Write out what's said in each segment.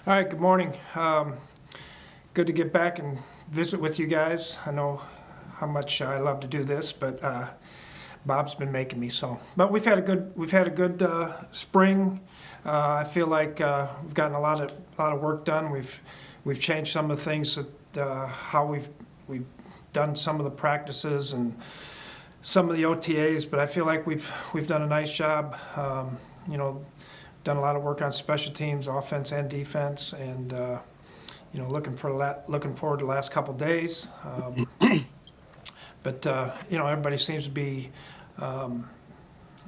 All right, good morning. Good to get back and visit with you guys. I know how much I love to do this, but Bob's been making me so. But we've had a good spring. I feel like we've gotten a lot of work done. We've changed some of the things that how we've done some of the practices and some of the OTAs. But I feel like we've done a nice job. Done a lot of work on special teams, offense and defense, and looking forward to the last couple days. But everybody seems to be in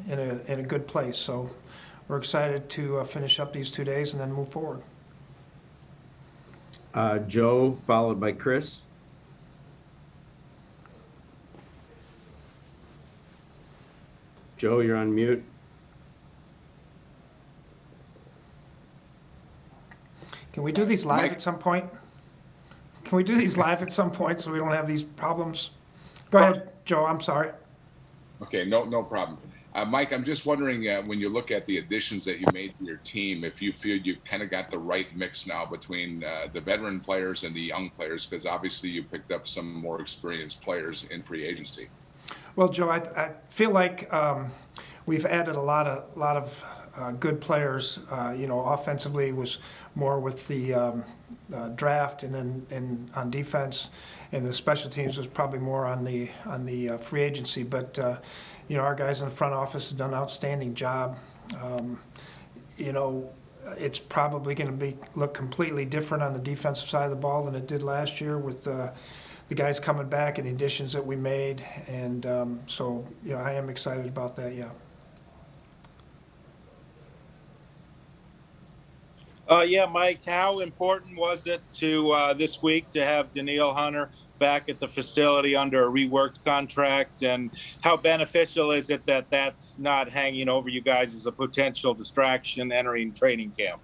a good place. So we're excited to finish up these 2 days and then move forward. Joe, followed by Chris. Joe, you're on mute. Can we do these live at some point? Can we do these live at some point so we don't have these problems? Go ahead, Joe. I'm sorry. Okay, no problem. Mike, I'm just wondering, when you look at the additions that you made to your team, if you feel you've kind of got the right mix now between the veteran players and the young players, because obviously you picked up some more experienced players in free agency. Well, Joe, I feel like we've added a lot of good players. Offensively was more with the draft, and then on defense, and the special teams was probably more on the free agency. But our guys in the front office have done an outstanding job. It's probably going to look completely different on the defensive side of the ball than it did last year with the guys coming back and the additions that we made, and I am excited about that. Yeah. Mike, how important was it to this week to have Danielle Hunter back at the facility under a reworked contract, and how beneficial is it that that's not hanging over you guys as a potential distraction entering training camp?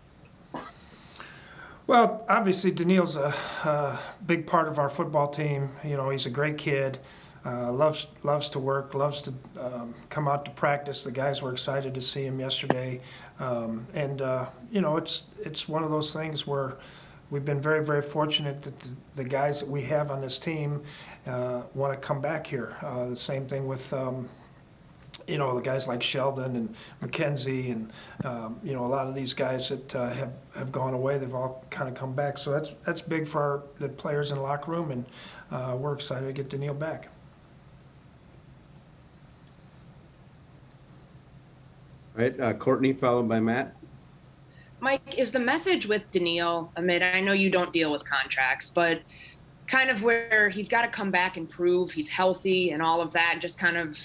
Well, obviously Danielle's a big part of our football team. He's a great kid. Loves to work, loves to come out to practice. The guys were excited to see him yesterday. It's one of those things where we've been very, very fortunate that the guys that we have on this team want to come back here. The same thing with, the guys like Sheldon and Mackenzie and, a lot of these guys that have gone away. They've all kind of come back. So that's big for the players in the locker room, and we're excited to get Danielle back. All right, Courtney, followed by Matt. Mike, is the message with Danielle, I know you don't deal with contracts, but kind of where he's got to come back and prove he's healthy and all of that, just kind of,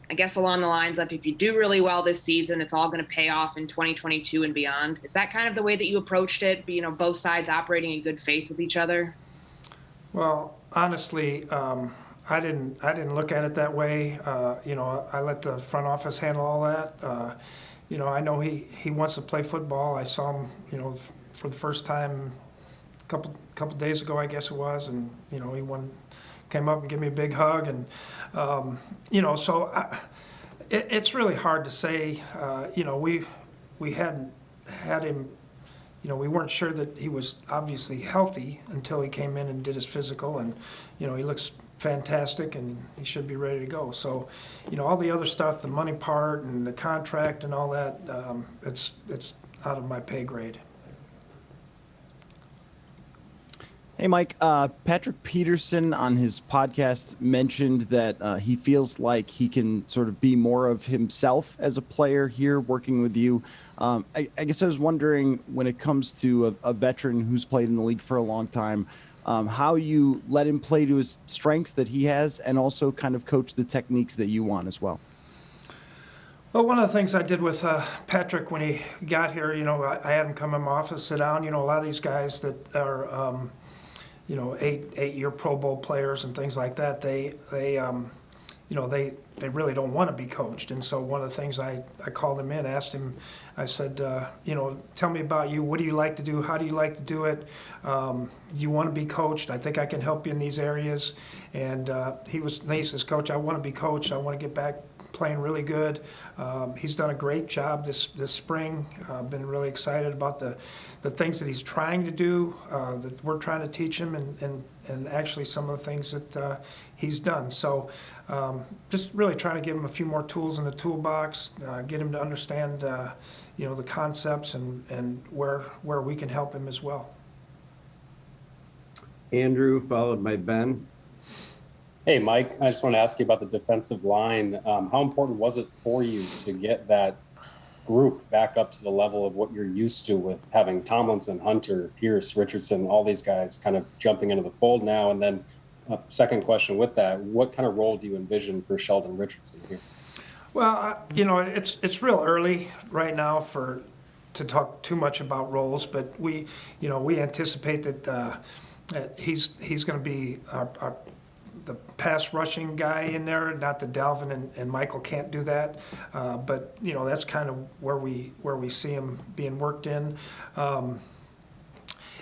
I guess, along the lines of if you do really well this season, it's all going to pay off in 2022 and beyond. Is that kind of the way that you approached it, both sides operating in good faith with each other? Well, honestly, I didn't look at it that way. I let the front office handle all that. I know he wants to play football. I saw him, for the first time a couple days ago, I guess it was, and he came up and gave me a big hug, and it's really hard to say. We hadn't had him. We weren't sure that he was obviously healthy until he came in and did his physical, and he looks fantastic and he should be ready to go. So, all the other stuff, the money part and the contract and all that, it's out of my pay grade. Hey, Mike. Patrick Peterson on his podcast mentioned that he feels like he can sort of be more of himself as a player here working with you. I guess I was wondering, when it comes to a veteran who's played in the league for a long time, how you let him play to his strengths that he has, and also kind of coach the techniques that you want as well. Well, one of the things I did with Patrick when he got here, I had him come in my office, sit down. A lot of these guys that are, eight-year Pro Bowl players and things like that, they really don't want to be coached. And so one of the things I called him in, asked him, I said, tell me about you. What do you like to do? How do you like to do it? Do you want to be coached? I think I can help you in these areas. And he says, Coach, I want to be coached. I want to get back playing really good. He's done a great job this spring. Been really excited about the things that he's trying to do, that we're trying to teach him, and actually some of the things that he's done. So just really trying to give him a few more tools in the toolbox, get him to understand the concepts and where we can help him as well. Andrew, followed by Ben. Hey, Mike, I just want to ask you about the defensive line. How important was it for you to get that group back up to the level of what you're used to with having Tomlinson, Hunter, Pierce, Richardson, all these guys kind of jumping into the fold now? And then second question with that, what kind of role do you envision for Sheldon Richardson here? Well, it's real early right now to talk too much about roles, but we anticipate that he's going to be the pass rushing guy in there. Not that Dalvin and Michael can't do that, but that's kind of where we see him being worked in.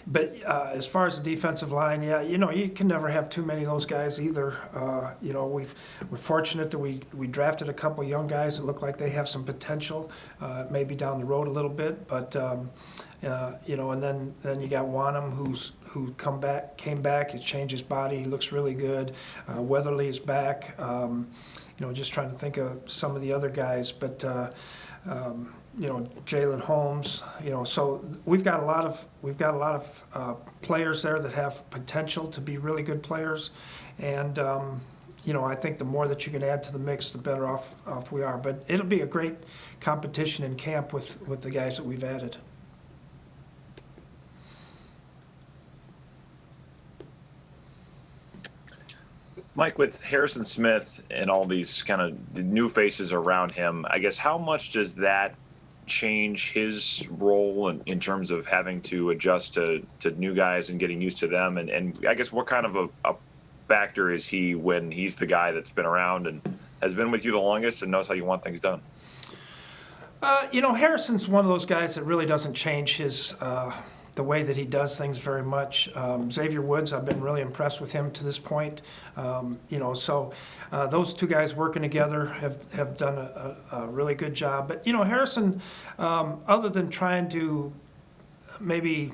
But as far as the defensive line, you can never have too many of those guys either. We're fortunate that we drafted a couple young guys that look like they have some potential, maybe down the road a little bit. But and then you got Wanham who came back. He's changed his body. He looks really good. Weatherly is back. Just trying to think of some of the other guys, but. Jalen Holmes, so we've got a lot of players there that have potential to be really good players, and I think the more that you can add to the mix, the better off we are. But it'll be a great competition in camp with the guys that we've added. Mike, with Harrison Smith and all these kind of new faces around him, I guess how much does that change his role in terms of having to adjust to new guys and getting used to them? And I guess what kind of a factor is he when he's the guy that's been around and has been with you the longest and knows how you want things done? Harrison's one of those guys that really doesn't change his the way that he does things very much. Xavier Woods, I've been really impressed with him to this point. So those two guys working together have done a really good job. But, Harrison, other than trying to maybe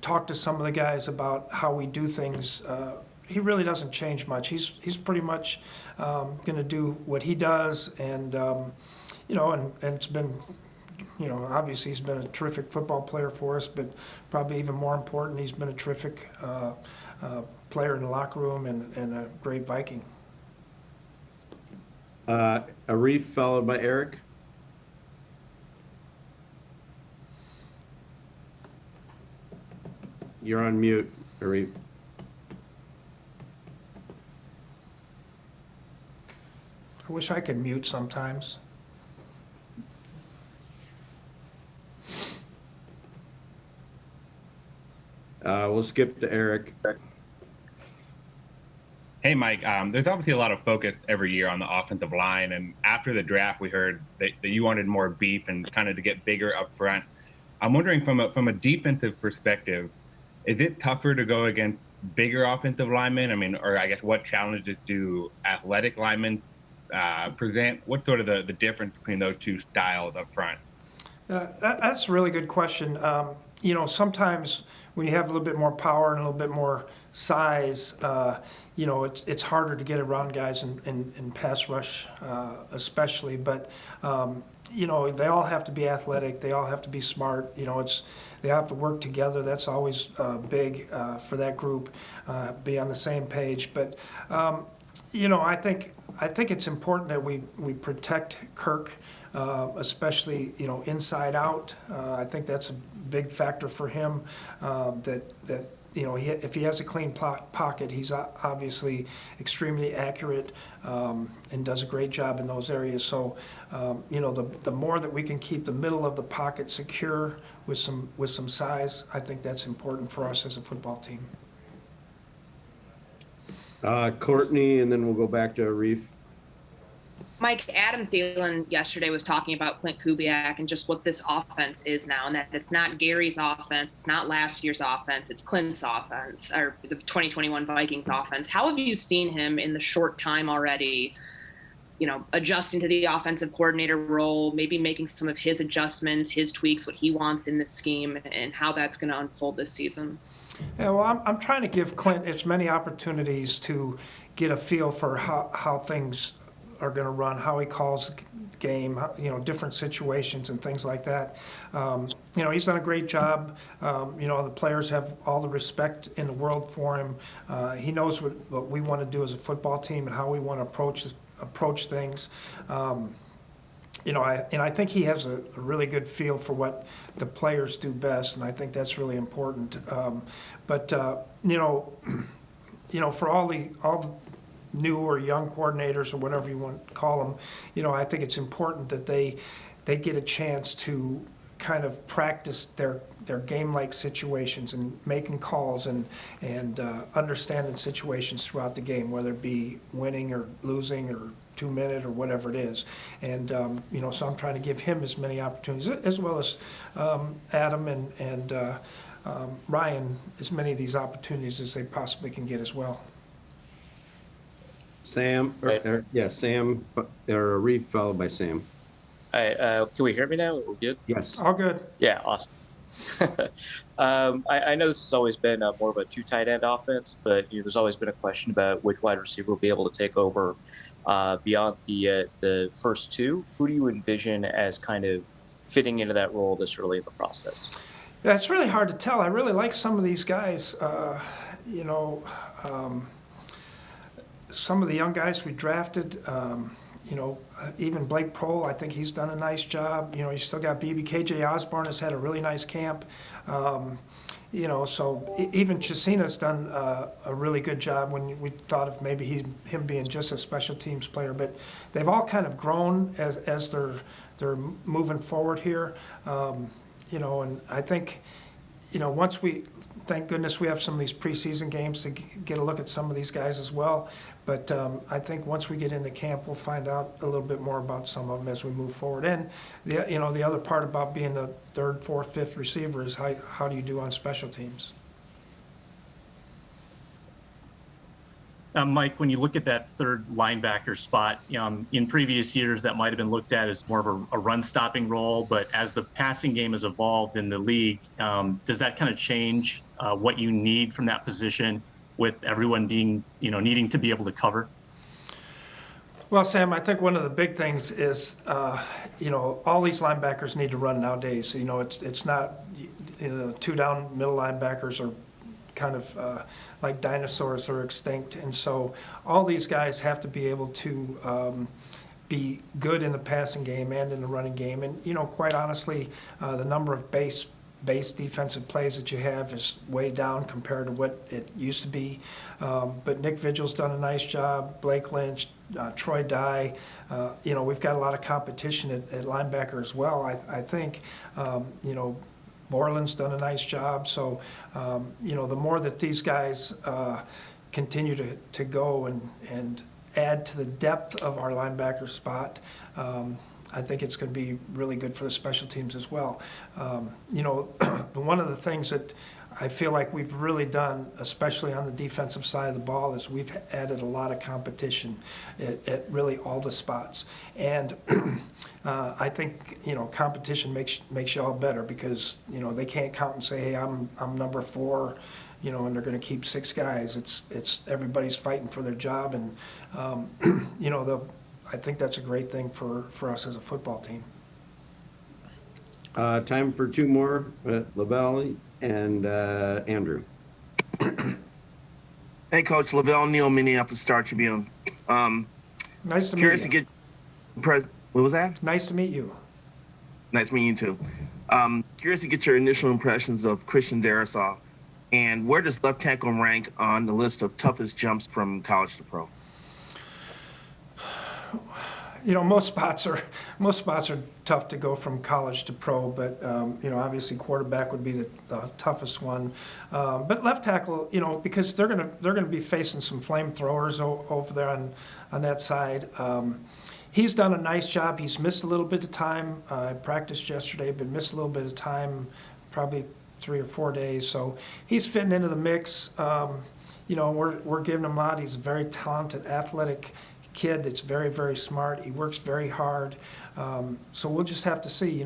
talk to some of the guys about how we do things, he really doesn't change much. He's pretty much going to do what he does, and and it's been. Obviously he's been a terrific football player for us, but probably even more important, he's been a terrific player in the locker room and a great Viking. Arif, followed by Eric. You're on mute, Arif. I wish I could mute sometimes. We'll skip to Eric. Hey, Mike, there's obviously a lot of focus every year on the offensive line. And after the draft, we heard that you wanted more beef and kind of to get bigger up front. I'm wondering from a defensive perspective, is it tougher to go against bigger offensive linemen? I mean, or I guess what challenges do athletic linemen present? What's sort of the difference between those two styles up front? That's a really good question. Sometimes when you have a little bit more power and a little bit more size, it's harder to get around guys in pass rush, especially. But they all have to be athletic. They all have to be smart. They have to work together. That's always big for that group. Be on the same page. But I think it's important that we protect Kirk. Especially inside out. I think that's a big factor for him. If he has a clean pocket, he's obviously extremely accurate and does a great job in those areas. So the more that we can keep the middle of the pocket secure with some size, I think that's important for us as a football team. Courtney, and then we'll go back to Arif. Mike, Adam Thielen yesterday was talking about Clint Kubiak and just what this offense is now, and that it's not Gary's offense, it's not last year's offense, it's Clint's offense, or the 2021 Vikings offense. How have you seen him in the short time already adjusting to the offensive coordinator role, maybe making some of his adjustments, his tweaks, what he wants in the scheme, and how that's going to unfold this season? Yeah, well, I'm trying to give Clint as many opportunities to get a feel for how things are going to run, how he calls the game, different situations and things like that. He's done a great job. The players have all the respect in the world for him. He knows what we want to do as a football team and how we want to approach things. I think he has a really good feel for what the players do best, and I think that's really important. For all the new or young coordinators or whatever you want to call them, I think it's important that they get a chance to kind of practice their game-like situations and making calls and understanding situations throughout the game, whether it be winning or losing or 2-minute or whatever it is. And so I'm trying to give him as many opportunities, as well as Adam and Ryan, as many of these opportunities as they possibly can get as well. Sam, Sam, or Reef followed by Sam. All right, can we hear me now? We're good? Yes. All good. Yeah, awesome. I know this has always been more of a 2 tight end offense, but there's always been a question about which wide receiver will be able to take over beyond the first 2. Who do you envision as kind of fitting into that role this early in the process? Yeah, it's really hard to tell. I really like some of these guys. Some of the young guys we drafted, even Blake Prohl, I think he's done a nice job. You still got BB. KJ Osborne has had a really nice camp. So even Chesina's done a really good job when we thought of maybe him being just a special teams player. But they've all kind of grown as they're moving forward here. And I think, thank goodness we have some of these preseason games to get a look at some of these guys as well. But I think once we get into camp, we'll find out a little bit more about some of them as we move forward. And the other part about being the 3rd, 4th, 5th receiver is how do you do on special teams? Mike, when you look at that 3rd linebacker spot, in previous years that might have been looked at as more of a run-stopping role, but as the passing game has evolved in the league, does that kind of change what you need from that position with everyone being, needing to be able to cover? Well, Sam, I think one of the big things is, all these linebackers need to run nowadays. It's not, 2-down middle linebackers are kind of like dinosaurs are extinct. And so all these guys have to be able to be good in the passing game and in the running game. And, quite honestly, the number of base defensive plays that you have is way down compared to what it used to be. But Nick Vigil's done a nice job. Blake Lynch, Troy Dye. We've got a lot of competition at linebacker as well. I think, Borland's done a nice job. So, the more that these guys continue to go and add to the depth of our linebacker spot, I think it's going to be really good for the special teams as well. One of the things that I feel like we've really done, especially on the defensive side of the ball, is we've added a lot of competition at really all the spots. And I think competition makes you all better because they can't count and say, hey, I'm number 4, and they're going to keep 6 guys. It's everybody's fighting for their job, and I think that's a great thing for us as a football team. Time for 2 more, Lavelle and Andrew. Hey, Coach. Lavelle Neal, Minneapolis Star Tribune. Nice to meet Curious you. to get what was that? Nice to meet you. Nice meeting you too. Curious to get your initial impressions of Christian Darrisaw, and where does left tackle rank on the list of toughest jumps from college to pro? Most spots are tough to go from college to pro, but obviously quarterback would be the toughest one. But left tackle, because they're gonna be facing some flamethrowers over there on that side. He's done a nice job. He's missed a little bit of time. I practiced yesterday, but missed a little bit of time, probably 3 or 4 days. So he's fitting into the mix. We're giving him a lot. He's a very talented, athletic kid that's very, very smart. He works very hard. So we'll just have to see.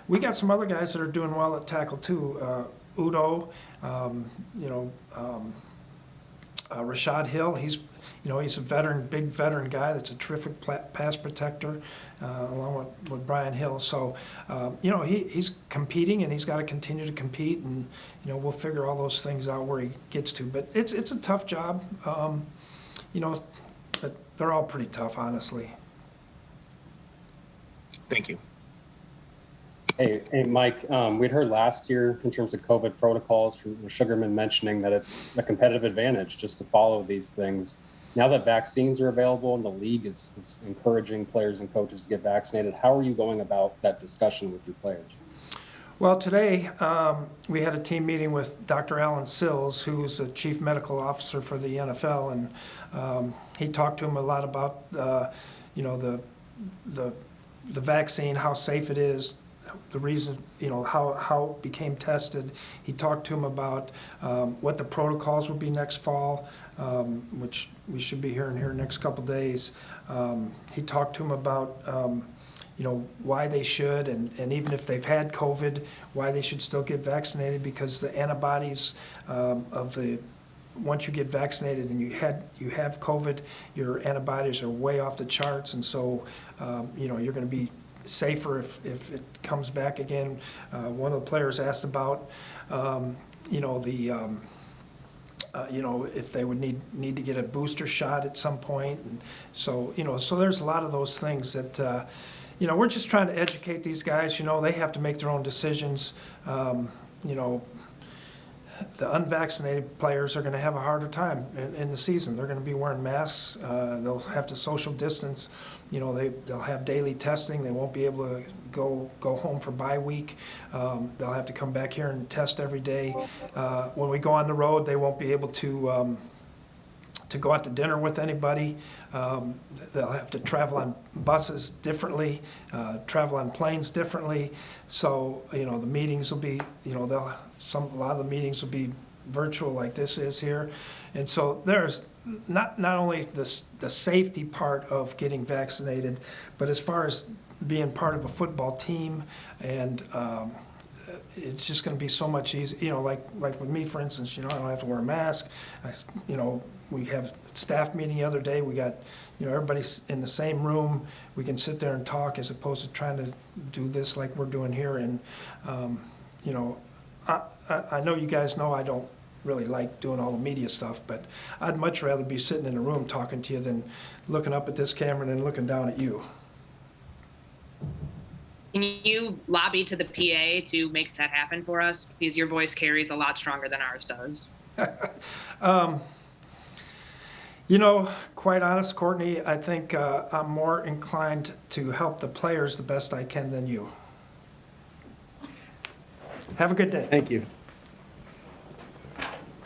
We got some other guys that are doing well at tackle too. Udo, Rashad Hill. He's a big veteran guy that's a terrific pass protector, along with Brian Hill. So, he's competing, and he's got to continue to compete, and we'll figure all those things out where he gets to. But it's a tough job. But they're all pretty tough, honestly. Thank you. Hey, Mike, we'd heard last year in terms of COVID protocols from Sugarman mentioning that it's a competitive advantage just to follow these things. Now that vaccines are available and the league is encouraging players and coaches to get vaccinated, how are you going about that discussion with your players? Well, today we had a team meeting with Dr. Alan Sills, who's the chief medical officer for the NFL, and he talked to him a lot about the vaccine, how safe it is, the reason, how it became tested. He talked to him about what the protocols will be next fall, which we should be hearing here next couple days. He talked to him about why they should, and even if they've had COVID, why they should still get vaccinated, because the antibodies once you get vaccinated and you have COVID, your antibodies are way off the charts, and so you're going to be safer if it comes back again. One of the players asked about if they would need to get a booster shot at some point, and so so there's a lot of those things that we're just trying to educate these guys. They have to make their own decisions. The unvaccinated players are going to have a harder time in the season. They're going to be wearing masks. They'll have to social distance. They'll have daily testing. They won't be able to go home for bye week. They'll have to come back here and test every day. When we go on the road, they won't be able to go out to dinner with anybody. They'll have to travel on buses differently, travel on planes differently. So, the meetings will be, a lot of the meetings will be virtual like this is here. And so there's not only the safety part of getting vaccinated, but as far as being part of a football team, and it's just going to be so much easier. Like with me, for instance, I don't have to wear a mask. We have staff meeting the other day. We got, everybody's in the same room. We can sit there and talk, as opposed to trying to do this like we're doing here. And, I know you guys know I don't really like doing all the media stuff, but I'd much rather be sitting in a room talking to you than looking up at this camera and then looking down at you. Can you lobby to the PA to make that happen for us? Because your voice carries a lot stronger than ours does. Quite honest, Courtney, I think I'm more inclined to help the players the best I can than you. Have a good day. Thank you.